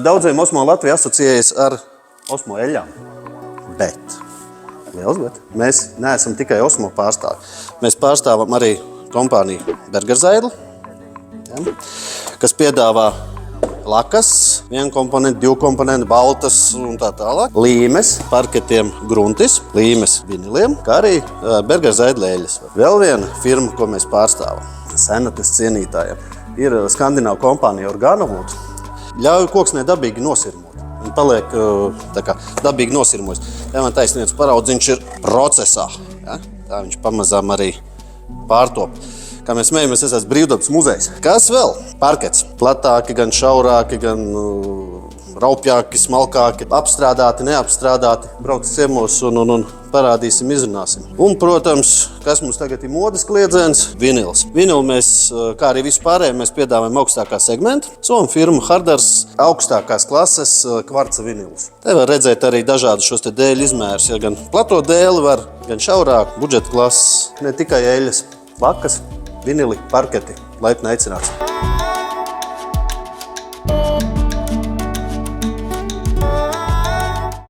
Daudziem Osmo Latvija asociējas ar Osmo eļļām, bet mēs neesam tikai Osmo pārstāvi. Mēs pārstāvam arī kompāniju Bergerzeidl, kas piedāvā lakas, vienkomponentu, divkomponentu, baltas un tā tālāk. Līmes, parketiem, gruntis, līmes viniliem, kā arī Bergerzeidl eļļas. Vēl viena firma, ko mēs pārstāvam, senates cienītājiem, ir skandināvu kompānija Organowood. Ļauj koksnē dabīgi nosirmot. Viņi paliek tā kā dabīgi nosirmojis. Ja man taisnība paraudziņš ir procesā. Ja? Tā viņš pamazām arī pārtop. Kā mēs smējamies, es esmu Brīvdabas muzejs. Kas vēl? Parkets. Platāki, gan šaurāki, gan raupjāki, smalkāki, apstrādāti, neapstrādāti. Brauc ciemos un parādīsim, izrunāsim. Un, protams, kas mums tagad ir modes kliedziens? Vinils. Vinilu mēs, kā arī vispārējiem, mēs piedāvājam augstākā segmenta. Somu firma Hardars augstākās klases kvarca vinilus. Te var redzēt arī dažādus šos te dēļu izmērus. Ja gan plato dēli var, gan šaurāk, budžeta klases, ne tikai eļas, lakas, vinili, parketi. Laipni aicināts.